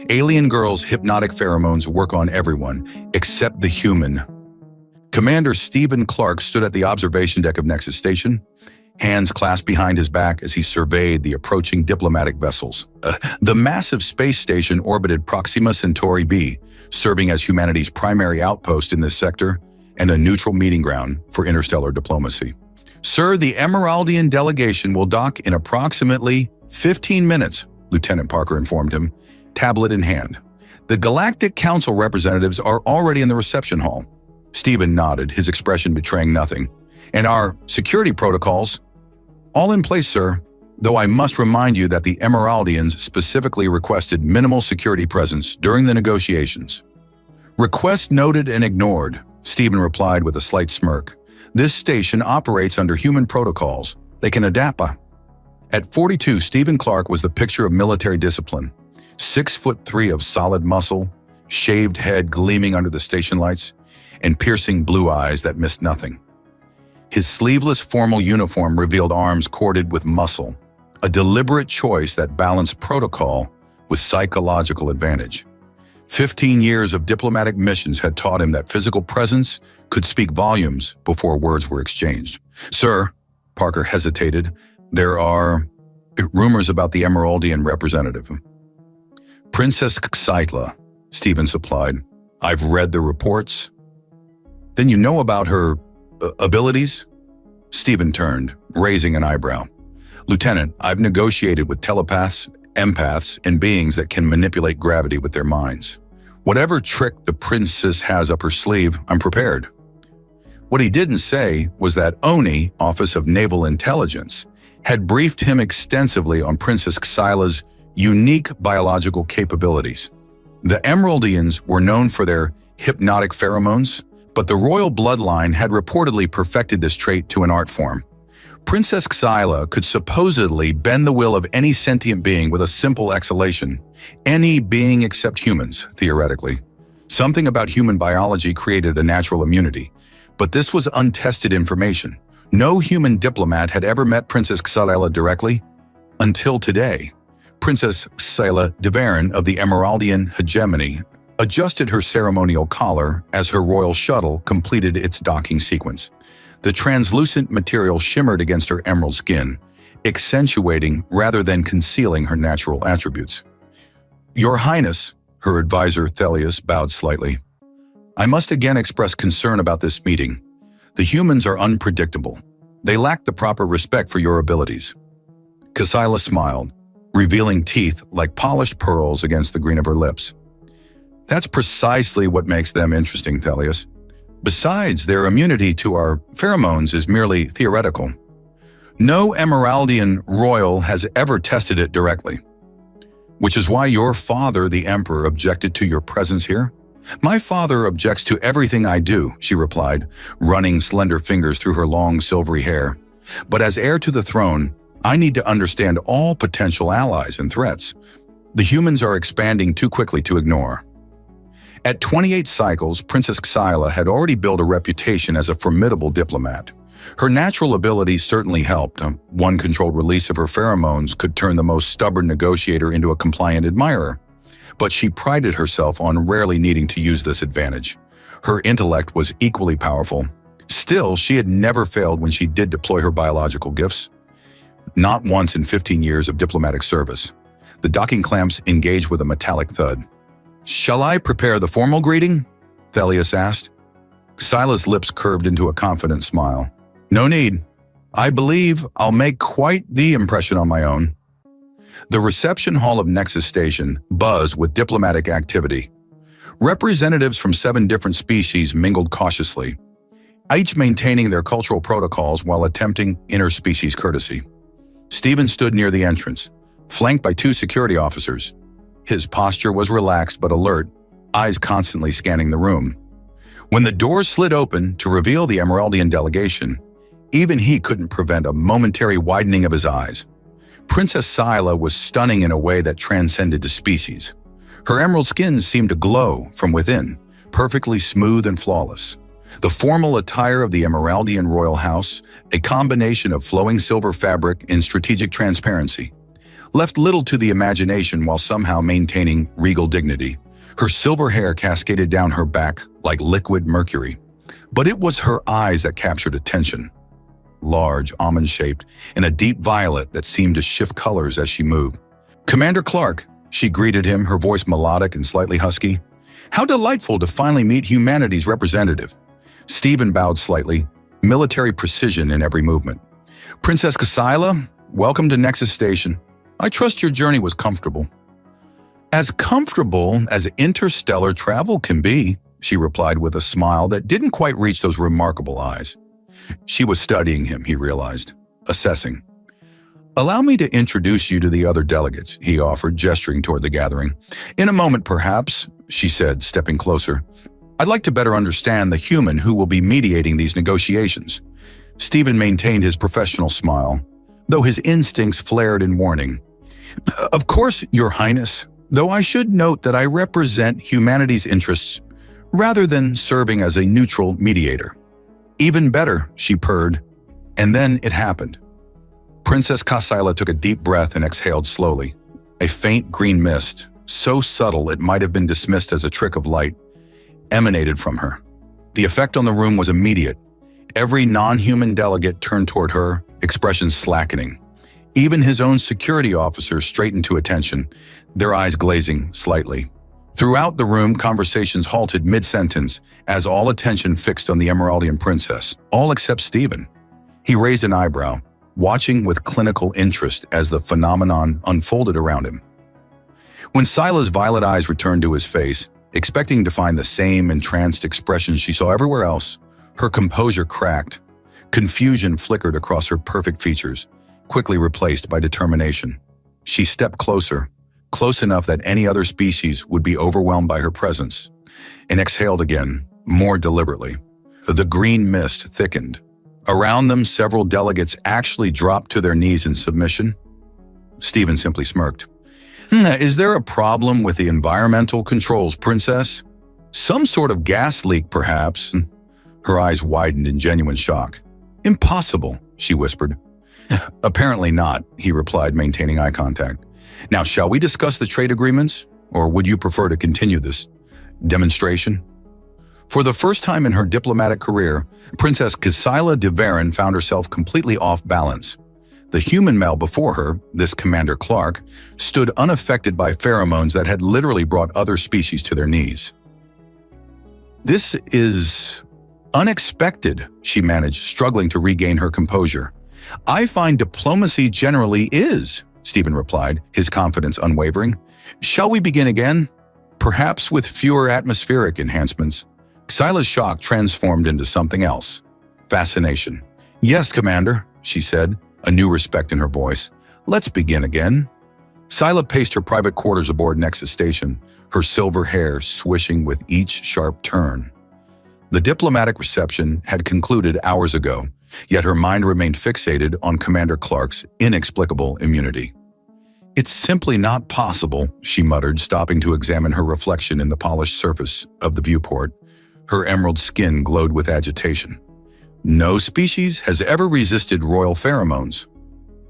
Alien girls' hypnotic pheromones work on everyone, except the human. Commander Stephen Clark stood at the observation deck of Nexus Station, hands clasped behind his back as he surveyed the approaching diplomatic vessels. The massive space station orbited Proxima Centauri b, serving as humanity's primary outpost in this sector and a neutral meeting ground for interstellar diplomacy. "Sir, the Emeraldian delegation will dock in approximately 15 minutes, Lieutenant Parker informed him, tablet in hand. "The Galactic Council representatives are already in the reception hall." Stephen nodded, his expression betraying nothing. "And our security protocols?" "All in place, sir, though I must remind you that the Emeraldians specifically requested minimal security presence during the negotiations." "Request noted and ignored," Stephen replied with a slight smirk. "This station operates under human protocols. They can adapt." At 42, Stephen Clark was the picture of military discipline. 6'3" of solid muscle, shaved head gleaming under the station lights, and piercing blue eyes that missed nothing. His sleeveless formal uniform revealed arms corded with muscle, a deliberate choice that balanced protocol with psychological advantage. 15 years of diplomatic missions had taught him that physical presence could speak volumes before words were exchanged. "Sir," Parker hesitated, "there are rumors about the Emeraldian representative." "Princess Xytla," Stephen supplied. "I've read the reports." "Then you know about her abilities?" Stephen turned, raising an eyebrow. "Lieutenant, I've negotiated with telepaths, empaths, and beings that can manipulate gravity with their minds. Whatever trick the princess has up her sleeve, I'm prepared." What he didn't say was that ONI, Office of Naval Intelligence, had briefed him extensively on Princess Xyla's unique biological capabilities. The Emeraldians were known for their hypnotic pheromones, but the royal bloodline had reportedly perfected this trait to an art form. Princess Xyla could supposedly bend the will of any sentient being with a simple exhalation. Any being except humans, theoretically. Something about human biology created a natural immunity, but this was untested information. No human diplomat had ever met Princess Xyla directly until today. Princess Xyla Deverin of the Emeraldian hegemony adjusted her ceremonial collar as her royal shuttle completed its docking sequence. The translucent material shimmered against her emerald skin, accentuating rather than concealing her natural attributes. "Your Highness," her advisor Thelius bowed slightly, "I must again express concern about this meeting. The humans are unpredictable. They lack the proper respect for your abilities." Xyla smiled, revealing teeth like polished pearls against the green of her lips. "That's precisely what makes them interesting, Thelius. Besides, their immunity to our pheromones is merely theoretical. No Emeraldian royal has ever tested it directly. Which is why your father, the Emperor, objected to your presence here?" "My father objects to everything I do," she replied, running slender fingers through her long silvery hair. "But as heir to the throne, I need to understand all potential allies and threats. The humans are expanding too quickly to ignore." At 28 cycles, Princess Xyla had already built a reputation as a formidable diplomat. Her natural abilities certainly helped. One controlled release of her pheromones could turn the most stubborn negotiator into a compliant admirer. But she prided herself on rarely needing to use this advantage. Her intellect was equally powerful. Still, she had never failed when she did deploy her biological gifts. Not once in 15 years of diplomatic service. The docking clamps engaged with a metallic thud. "Shall I prepare the formal greeting?" Thelius asked. Xyla's lips curved into a confident smile. "No need. I believe I'll make quite the impression on my own." The reception hall of Nexus Station buzzed with diplomatic activity. Representatives from 7 different species mingled cautiously, each maintaining their cultural protocols while attempting interspecies courtesy. Stephen stood near the entrance, flanked by 2 security officers. His posture was relaxed but alert, eyes constantly scanning the room. When the doors slid open to reveal the Emeraldian delegation, even he couldn't prevent a momentary widening of his eyes. Princess Xyla was stunning in a way that transcended the species. Her emerald skin seemed to glow from within, perfectly smooth and flawless. The formal attire of the Emeraldian royal house, a combination of flowing silver fabric and strategic transparency, left little to the imagination while somehow maintaining regal dignity. Her silver hair cascaded down her back like liquid mercury. But it was her eyes that captured attention. Large, almond-shaped, and a deep violet that seemed to shift colors as she moved. "Commander Clark," she greeted him, her voice melodic and slightly husky. "How delightful to finally meet humanity's representative." Stephen bowed slightly, military precision in every movement. "Princess Kasyla, welcome to Nexus Station. I trust your journey was comfortable." "As comfortable as interstellar travel can be," she replied with a smile that didn't quite reach those remarkable eyes. She was studying him, he realized, assessing. "Allow me to introduce you to the other delegates," he offered, gesturing toward the gathering. "In a moment, perhaps," she said, stepping closer. "I'd like to better understand the human who will be mediating these negotiations." Stephen maintained his professional smile, though his instincts flared in warning. "Of course, Your Highness, though I should note that I represent humanity's interests rather than serving as a neutral mediator." "Even better," she purred, and then it happened. Princess Kasyla took a deep breath and exhaled slowly. A faint green mist, so subtle it might have been dismissed as a trick of light, emanated from her. The effect on the room was immediate. Every non-human delegate turned toward her, expressions slackening. Even his own security officers straightened to attention, their eyes glazing slightly. Throughout the room, conversations halted mid-sentence as all attention fixed on the Emeraldian princess, all except Stephen. He raised an eyebrow, watching with clinical interest as the phenomenon unfolded around him. When Sila's violet eyes returned to his face, expecting to find the same entranced expression she saw everywhere else, her composure cracked. Confusion flickered across her perfect features, quickly replaced by determination. She stepped closer, close enough that any other species would be overwhelmed by her presence, and exhaled again, more deliberately. The green mist thickened. Around them, several delegates actually dropped to their knees in submission. Stephen simply smirked. "Is there a problem with the environmental controls, Princess? Some sort of gas leak, perhaps?" Her eyes widened in genuine shock. "Impossible," she whispered. "Apparently not," he replied, maintaining eye contact. "Now, shall we discuss the trade agreements, or would you prefer to continue this demonstration?" For the first time in her diplomatic career, Princess Kasyla de Varen found herself completely off balance. The human male before her, this Commander Clark, stood unaffected by pheromones that had literally brought other species to their knees. "This is unexpected," she managed, struggling to regain her composure. "I find diplomacy generally is," Stephen replied, his confidence unwavering. "Shall we begin again? Perhaps with fewer atmospheric enhancements." Xyla's shock transformed into something else. Fascination. "Yes, Commander," she said, a new respect in her voice. "Let's begin again." Xyla paced her private quarters aboard Nexus Station, her silver hair swishing with each sharp turn. The diplomatic reception had concluded hours ago, yet her mind remained fixated on Commander Clark's inexplicable immunity. "It's simply not possible," she muttered, stopping to examine her reflection in the polished surface of the viewport. Her emerald skin glowed with agitation. "No species has ever resisted royal pheromones."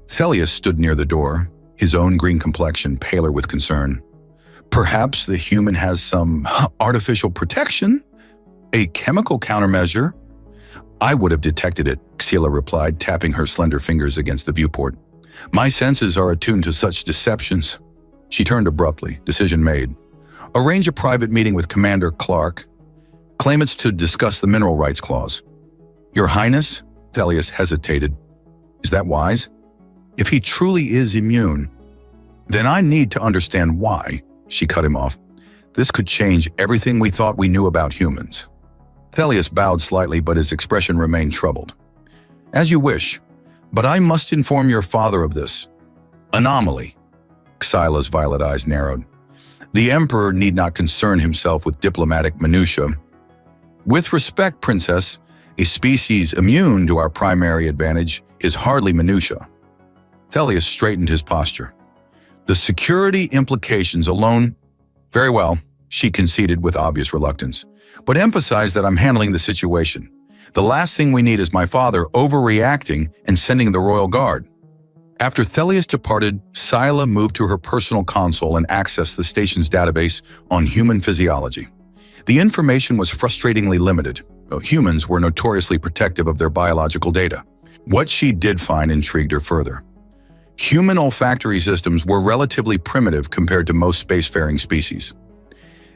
Thelius stood near the door, his own green complexion paler with concern. "Perhaps the human has some artificial protection? A chemical countermeasure?" "I would have detected it," Xyla replied, tapping her slender fingers against the viewport. "My senses are attuned to such deceptions." She turned abruptly, decision made. "Arrange a private meeting with Commander Clark. Claim it's to discuss the mineral rights clause." "Your Highness?" Thelius hesitated. "Is that wise? If he truly is immune, then I need to understand why," she cut him off. "This could change everything we thought we knew about humans." Thelius bowed slightly, but his expression remained troubled. "As you wish, but I must inform your father of this anomaly." Xyla's violet eyes narrowed. "The Emperor need not concern himself with diplomatic minutiae. With respect, Princess, a species immune to our primary advantage is hardly minutiae." Thelius straightened his posture. "The security implications alone—" "Very well," she conceded with obvious reluctance, "but emphasize that I'm handling the situation. The last thing we need is my father overreacting and sending the Royal Guard." After Thelius departed, Scylla moved to her personal console and accessed the station's database on human physiology. The information was frustratingly limited. Humans were notoriously protective of their biological data. What she did find intrigued her further. Human olfactory systems were relatively primitive compared to most spacefaring species.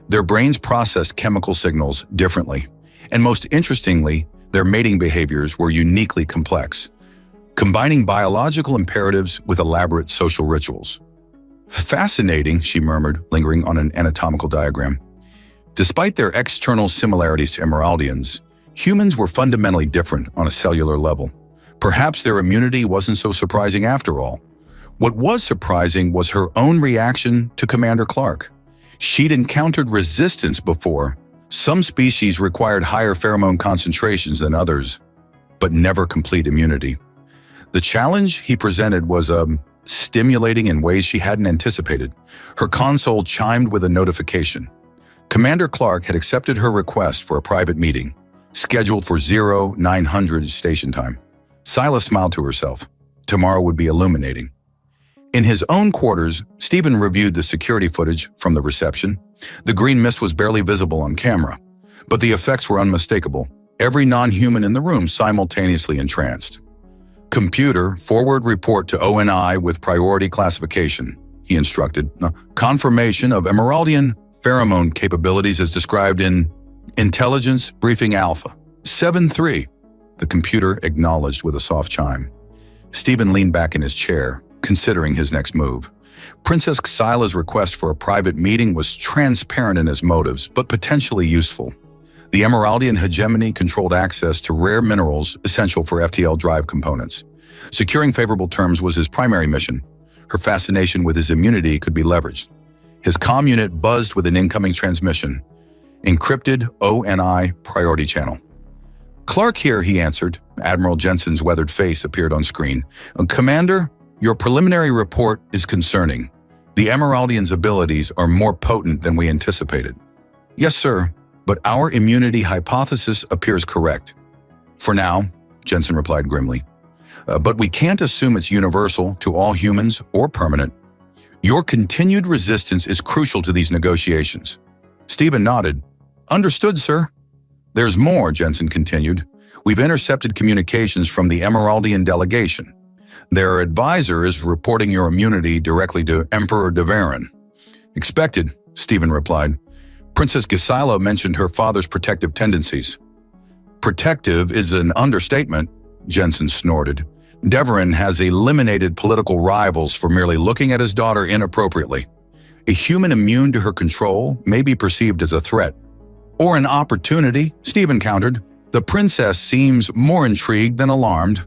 Their brains processed chemical signals differently, and most interestingly, their mating behaviors were uniquely complex, combining biological imperatives with elaborate social rituals. Fascinating, she murmured, lingering on an anatomical diagram. Despite their external similarities to Emeraldians, humans were fundamentally different on a cellular level. Perhaps their immunity wasn't so surprising after all. What was surprising was her own reaction to Commander Clark. She'd encountered resistance before. Some species required higher pheromone concentrations than others, but never complete immunity. The challenge he presented was stimulating in ways she hadn't anticipated. Her console chimed with a notification. Commander Clark had accepted her request for a private meeting, scheduled for 0900 station time. Scylla smiled to herself. Tomorrow would be illuminating. In his own quarters, Stephen reviewed the security footage from the reception. The green mist was barely visible on camera, but the effects were unmistakable. Every non-human in the room simultaneously entranced. Computer, forward report to ONI with priority classification, he instructed. Confirmation of Emeraldian pheromone capabilities as described in Intelligence Briefing Alpha 7-3. The computer acknowledged with a soft chime. Stephen leaned back in his chair, considering his next move. Princess Xyla's request for a private meeting was transparent in its motives, but potentially useful. The Emeraldian hegemony controlled access to rare minerals essential for FTL drive components. Securing favorable terms was his primary mission. Her fascination with his immunity could be leveraged. His comm unit buzzed with an incoming transmission. Encrypted ONI priority channel. Clark here, he answered. Admiral Jensen's weathered face appeared on screen. Commander, your preliminary report is concerning. The Emeraldians' abilities are more potent than we anticipated. Yes, sir, but our immunity hypothesis appears correct. For now, Jensen replied grimly. But we can't assume it's universal to all humans or permanent. Your continued resistance is crucial to these negotiations. Stephen nodded. Understood, sir. There's more, Jensen continued. We've intercepted communications from the Emeraldian delegation. Their advisor is reporting your immunity directly to Emperor Deverin. Expected, Stephen replied. Princess Gisela mentioned her father's protective tendencies. Protective is an understatement, Jensen snorted. Deverin has eliminated political rivals for merely looking at his daughter inappropriately. A human immune to her control may be perceived as a threat. Or an opportunity, Stephen countered. The princess seems more intrigued than alarmed.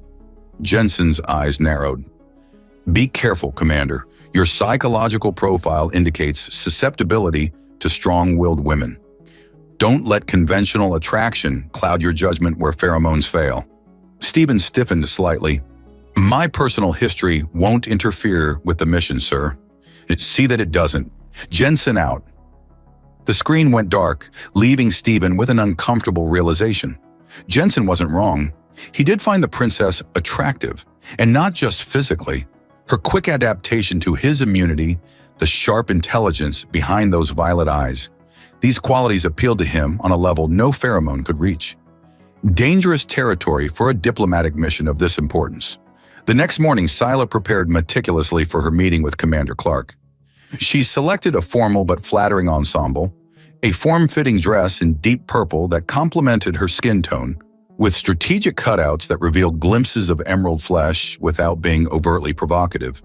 Jensen's eyes narrowed. Be careful, Commander. Your psychological profile indicates susceptibility to strong-willed women. Don't let conventional attraction cloud your judgment where pheromones fail. Stephen stiffened slightly. My personal history won't interfere with the mission, sir. See that it doesn't. Jensen out. The screen went dark, leaving Stephen with an uncomfortable realization. Jensen wasn't wrong. He did find the princess attractive, and not just physically. Her quick adaptation to his immunity, the sharp intelligence behind those violet eyes. These qualities appealed to him on a level no pheromone could reach. Dangerous territory for a diplomatic mission of this importance. The next morning, Scylla prepared meticulously for her meeting with Commander Clark. She selected a formal but flattering ensemble, a form-fitting dress in deep purple that complemented her skin tone, with strategic cutouts that revealed glimpses of emerald flesh without being overtly provocative.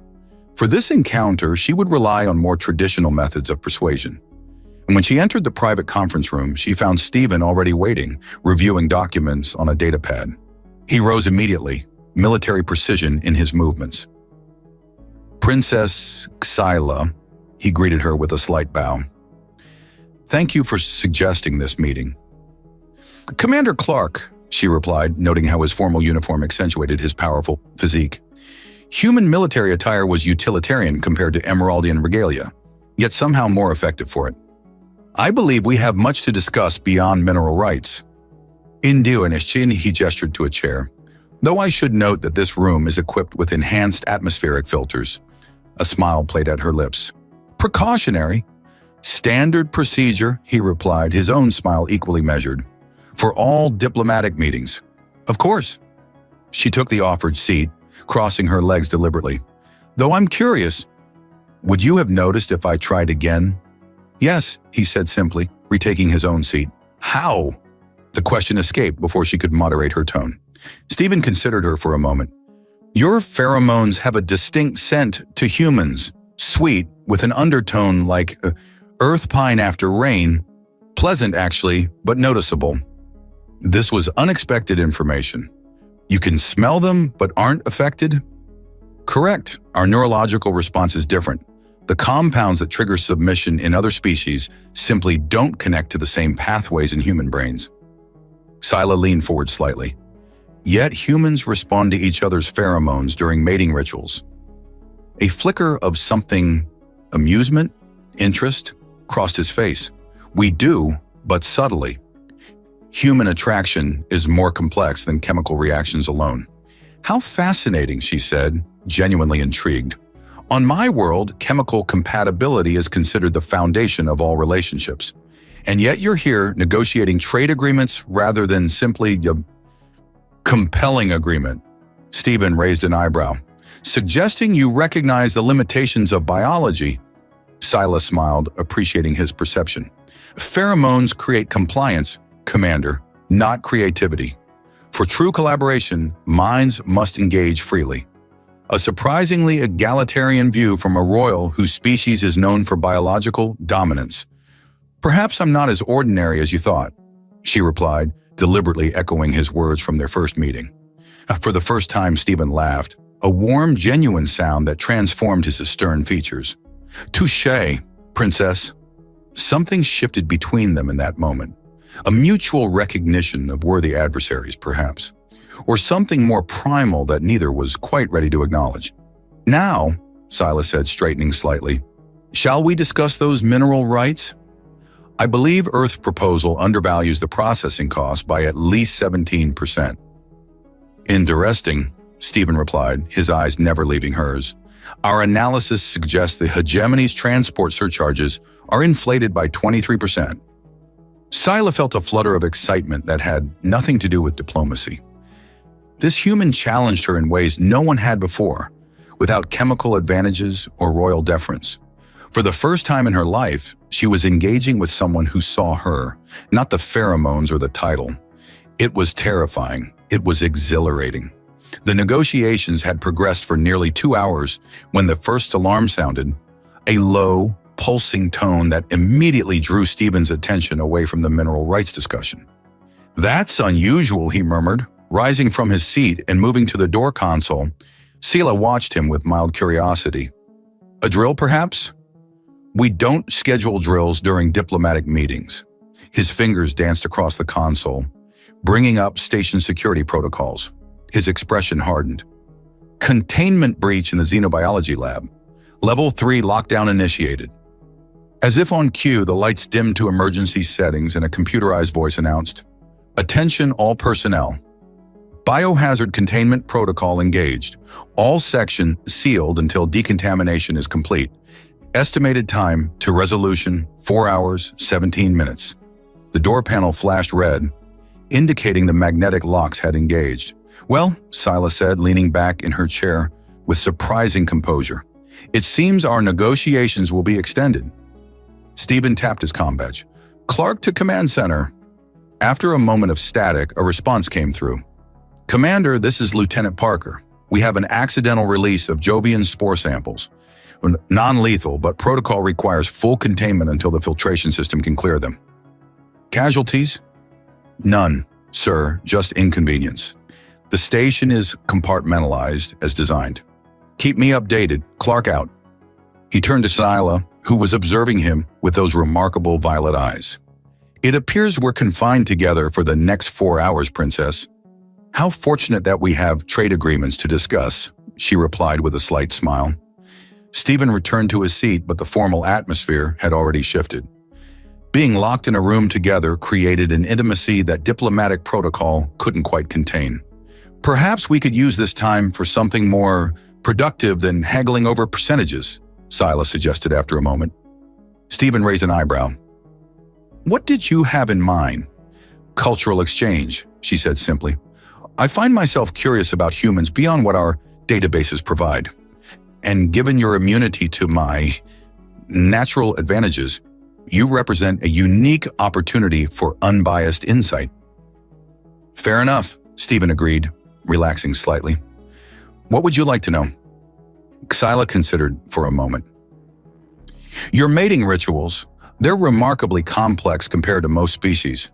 For this encounter, she would rely on more traditional methods of persuasion. And when she entered the private conference room, she found Stephen already waiting, reviewing documents on a datapad. He rose immediately, military precision in his movements. Princess Xyla, he greeted her with a slight bow. Thank you for suggesting this meeting. Commander Clark, she replied, noting how his formal uniform accentuated his powerful physique. Human military attire was utilitarian compared to Emeraldian regalia, yet somehow more effective for it. I believe we have much to discuss beyond mineral rights. Indu and Ishin, he gestured to a chair. Though I should note that this room is equipped with enhanced atmospheric filters. A smile played at her lips. Precautionary. Standard procedure, he replied, his own smile equally measured. For all diplomatic meetings. Of course. She took the offered seat, crossing her legs deliberately. Though I'm curious, would you have noticed if I tried again? Yes, he said simply, retaking his own seat. How? The question escaped before she could moderate her tone. Stephen considered her for a moment. Your pheromones have a distinct scent to humans, sweet, with an undertone like earth pine after rain, pleasant actually, but noticeable. This was unexpected information. You can smell them, but aren't affected? Correct. Our neurological response is different. The compounds that trigger submission in other species simply don't connect to the same pathways in human brains. Scylla leaned forward slightly. Yet humans respond to each other's pheromones during mating rituals. A flicker of something, amusement, interest, crossed his face. We do, but subtly. Human attraction is more complex than chemical reactions alone. How fascinating, she said, genuinely intrigued. On my world, chemical compatibility is considered the foundation of all relationships. And yet you're here negotiating trade agreements rather than simply a compelling agreement. Stephen raised an eyebrow. Suggesting you recognize the limitations of biology. Scylla smiled, appreciating his perception. Pheromones create compliance, Commander, not creativity. For true collaboration, minds must engage freely. A surprisingly egalitarian view from a royal whose species is known for biological dominance. Perhaps I'm not as ordinary as you thought, she replied, deliberately echoing his words from their first meeting. For the first time, Stephen laughed, a warm, genuine sound that transformed his stern features. Touché, princess. Something shifted between them in that moment. A mutual recognition of worthy adversaries, perhaps. Or something more primal that neither was quite ready to acknowledge. Now, Scylla said, straightening slightly, shall we discuss those mineral rights? I believe Earth's proposal undervalues the processing cost by at least 17%. Interesting, Stephen replied, his eyes never leaving hers. Our analysis suggests the hegemony's transport surcharges are inflated by 23%. Scylla felt a flutter of excitement that had nothing to do with diplomacy. This human challenged her in ways no one had before, without chemical advantages or royal deference. For the first time in her life, she was engaging with someone who saw her, not the pheromones or the title. It was terrifying. It was exhilarating. The negotiations had progressed for nearly 2 hours when the first alarm sounded, a low, pulsing tone that immediately drew Stephen's attention away from the mineral rights discussion. That's unusual, he murmured, rising from his seat and moving to the door console. Scylla watched him with mild curiosity. A drill, perhaps? We don't schedule drills during diplomatic meetings. His fingers danced across the console, bringing up station security protocols. His expression hardened. Containment breach in the xenobiology lab. Level 3 lockdown initiated. As if on cue, the lights dimmed to emergency settings and a computerized voice announced, Attention all personnel. Biohazard containment protocol engaged. All section sealed until decontamination is complete. Estimated time to resolution 4 hours, 17 minutes. The door panel flashed red, indicating the magnetic locks had engaged. Well, Scylla said, leaning back in her chair with surprising composure. It seems our negotiations will be extended. Stephen tapped his comm badge. Clark to command center. After a moment of static, a response came through. Commander, this is Lieutenant Parker. We have an accidental release of Jovian spore samples. Non-lethal, but protocol requires full containment until the filtration system can clear them. Casualties? None, sir, just inconvenience. The station is compartmentalized as designed. Keep me updated. Clark out. He turned to Scylla, who was observing him with those remarkable violet eyes. It appears we're confined together for the next 4 hours, Princess. How fortunate that we have trade agreements to discuss, she replied with a slight smile. Stephen returned to his seat, but the formal atmosphere had already shifted. Being locked in a room together created an intimacy that diplomatic protocol couldn't quite contain. Perhaps we could use this time for something more productive than haggling over percentages, Silas suggested after a moment. Stephen raised an eyebrow. What did you have in mind? Cultural exchange, she said simply. I find myself curious about humans beyond what our databases provide. And given your immunity to my natural advantages, you represent a unique opportunity for unbiased insight. Fair enough, Stephen agreed, relaxing slightly. What would you like to know? Xyla considered for a moment. Your mating rituals, they're remarkably complex compared to most species.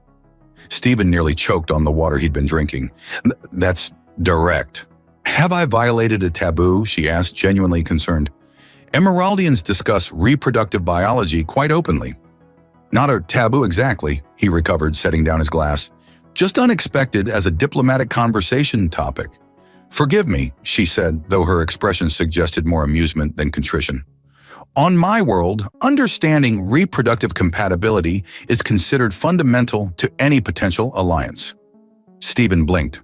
Stephen nearly choked on the water he'd been drinking. That's direct. Have I violated a taboo? She asked, genuinely concerned. Emeraldians discuss reproductive biology quite openly. Not a taboo exactly, he recovered, setting down his glass. Just unexpected as a diplomatic conversation topic. Forgive me, she said, though her expression suggested more amusement than contrition. On my world, understanding reproductive compatibility is considered fundamental to any potential alliance. Stephen blinked.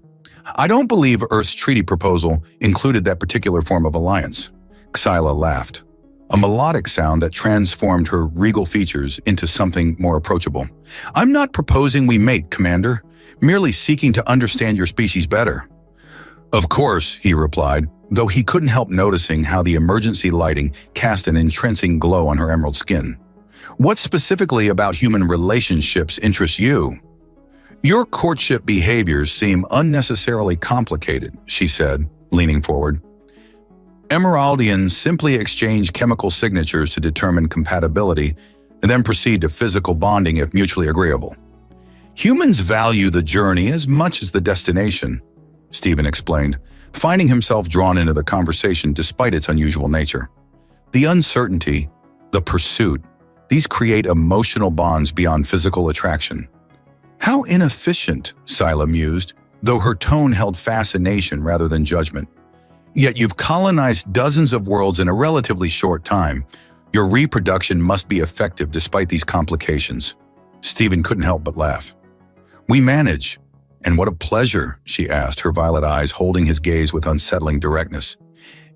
I don't believe Earth's treaty proposal included that particular form of alliance. Xyla laughed, a melodic sound that transformed her regal features into something more approachable. I'm not proposing we mate, Commander, merely seeking to understand your species better. Of course, he replied, though he couldn't help noticing how the emergency lighting cast an entrancing glow on her emerald skin. What specifically about human relationships interests you? Your courtship behaviors seem unnecessarily complicated, she said, leaning forward. Emeraldians simply exchange chemical signatures to determine compatibility and then proceed to physical bonding if mutually agreeable. Humans value the journey as much as the destination, Stephen explained, finding himself drawn into the conversation despite its unusual nature. The uncertainty, the pursuit, these create emotional bonds beyond physical attraction. How inefficient, Xyla mused, though her tone held fascination rather than judgment. Yet you've colonized dozens of worlds in a relatively short time. Your reproduction must be effective despite these complications. Stephen couldn't help but laugh. We manage. And what a pleasure, she asked, her violet eyes holding his gaze with unsettling directness.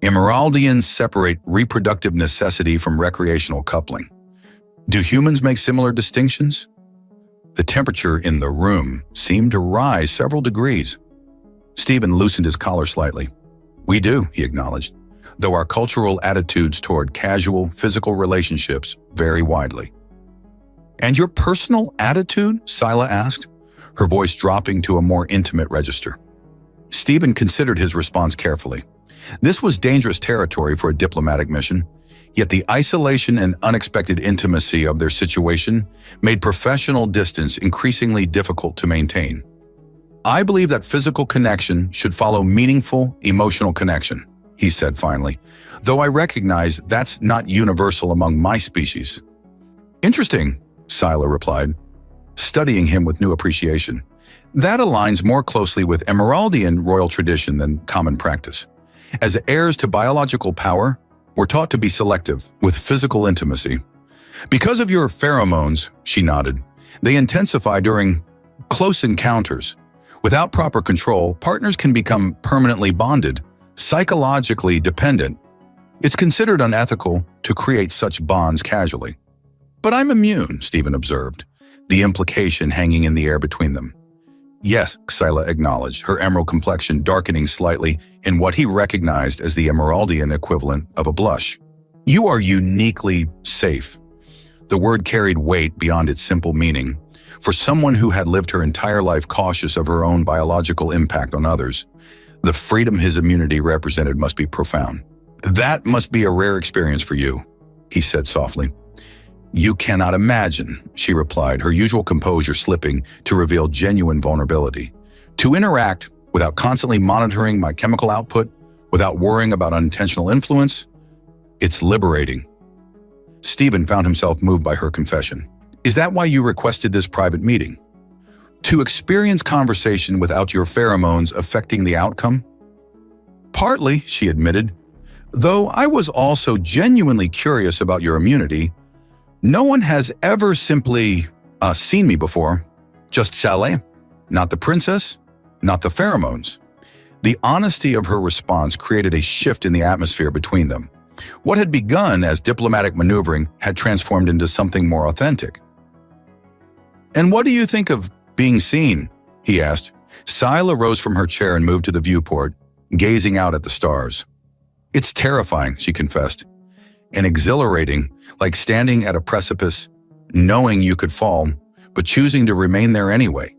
Emeraldians separate reproductive necessity from recreational coupling. Do humans make similar distinctions? The temperature in the room seemed to rise several degrees. Stephen loosened his collar slightly. We do, he acknowledged, though our cultural attitudes toward casual, physical relationships vary widely. And your personal attitude? Xyla asked, her voice dropping to a more intimate register. Stephen considered his response carefully. This was dangerous territory for a diplomatic mission, yet the isolation and unexpected intimacy of their situation made professional distance increasingly difficult to maintain. I believe that physical connection should follow meaningful, emotional connection, he said finally, though I recognize that's not universal among my species. Interesting, Xyla replied, studying him with new appreciation. That aligns more closely with Emeraldian royal tradition than common practice. As heirs to biological power, we're taught to be selective with physical intimacy. Because of your pheromones, she nodded, they intensify during close encounters. Without proper control, partners can become permanently bonded, psychologically dependent. It's considered unethical to create such bonds casually. But I'm immune, Stephen observed, the implication hanging in the air between them. Yes, Xyla acknowledged, her emerald complexion darkening slightly in what he recognized as the Emeraldian equivalent of a blush. You are uniquely safe. The word carried weight beyond its simple meaning. For someone who had lived her entire life cautious of her own biological impact on others, the freedom his immunity represented must be profound. That must be a rare experience for you, he said softly. You cannot imagine, she replied, her usual composure slipping to reveal genuine vulnerability. To interact without constantly monitoring my chemical output, without worrying about unintentional influence, it's liberating. Stephen found himself moved by her confession. Is that why you requested this private meeting? To experience conversation without your pheromones affecting the outcome? Partly, she admitted, though I was also genuinely curious about your immunity. No one has ever simply seen me before. Just Saleh, not the princess, not the pheromones. The honesty of her response created a shift in the atmosphere between them. What had begun as diplomatic maneuvering had transformed into something more authentic. "And what do you think of being seen?" he asked. Scylla rose from her chair and moved to the viewport, gazing out at the stars. "It's terrifying," she confessed, "and exhilarating, like standing at a precipice, knowing you could fall, but choosing to remain there anyway."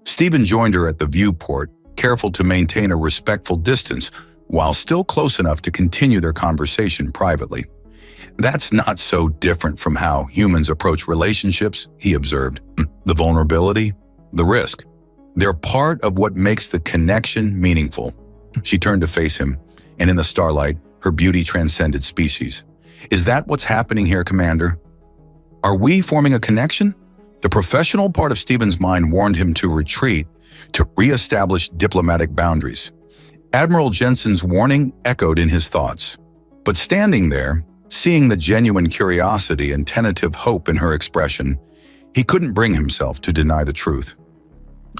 Stephen joined her at the viewport, careful to maintain a respectful distance while still close enough to continue their conversation privately. "That's not so different from how humans approach relationships," he observed. "The vulnerability, the risk. They're part of what makes the connection meaningful." She turned to face him, and in the starlight, her beauty transcended species. "Is that what's happening here, Commander? Are we forming a connection?" The professional part of Stephen's mind warned him to retreat, to re-establish diplomatic boundaries. Admiral Jensen's warning echoed in his thoughts. But standing there, seeing the genuine curiosity and tentative hope in her expression, he couldn't bring himself to deny the truth.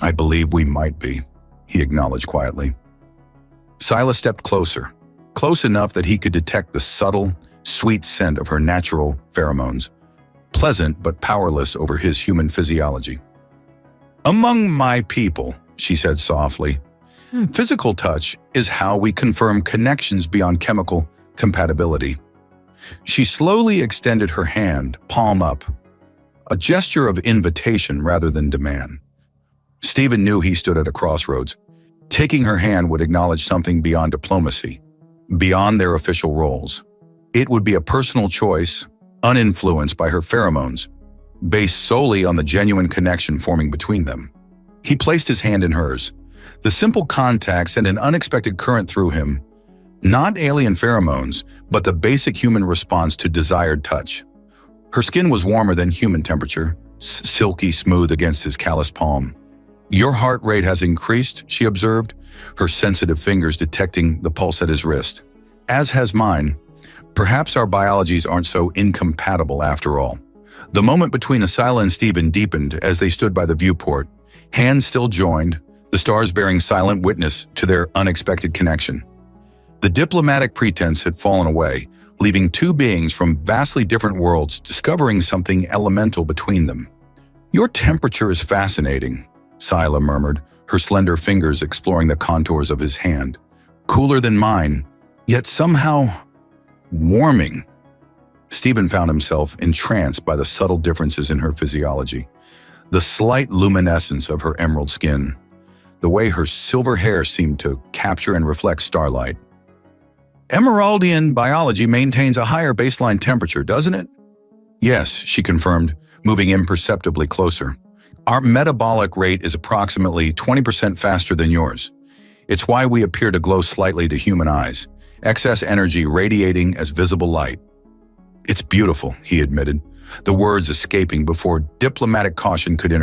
"I believe we might be," he acknowledged quietly. Scylla stepped closer, close enough that he could detect the subtle, sweet scent of her natural pheromones, pleasant but powerless over his human physiology. "Among my people," she said softly, "physical touch is how we confirm connections beyond chemical compatibility." She slowly extended her hand, palm up, a gesture of invitation rather than demand. Stephen knew he stood at a crossroads. Taking her hand would acknowledge something beyond diplomacy, beyond their official roles. It would be a personal choice, uninfluenced by her pheromones, based solely on the genuine connection forming between them. He placed his hand in hers. The simple contact sent an unexpected current through him, not alien pheromones, but the basic human response to desired touch. Her skin was warmer than human temperature, silky smooth against his calloused palm. "Your heart rate has increased," she observed, her sensitive fingers detecting the pulse at his wrist. "As has mine. Perhaps our biologies aren't so incompatible after all." The moment between Scylla and Stephen deepened as they stood by the viewport, hands still joined, the stars bearing silent witness to their unexpected connection. The diplomatic pretense had fallen away, leaving two beings from vastly different worlds discovering something elemental between them. "Your temperature is fascinating," Scylla murmured, her slender fingers exploring the contours of his hand. "Cooler than mine, yet somehow warming." Stephen found himself entranced by the subtle differences in her physiology, the slight luminescence of her emerald skin, the way her silver hair seemed to capture and reflect starlight. "Emeraldian biology maintains a higher baseline temperature, doesn't it?" "Yes," she confirmed, moving imperceptibly closer. "Our metabolic rate is approximately 20% faster than yours. It's why we appear to glow slightly to human eyes, excess energy radiating as visible light." "It's beautiful," he admitted, the words escaping before diplomatic caution could intervene.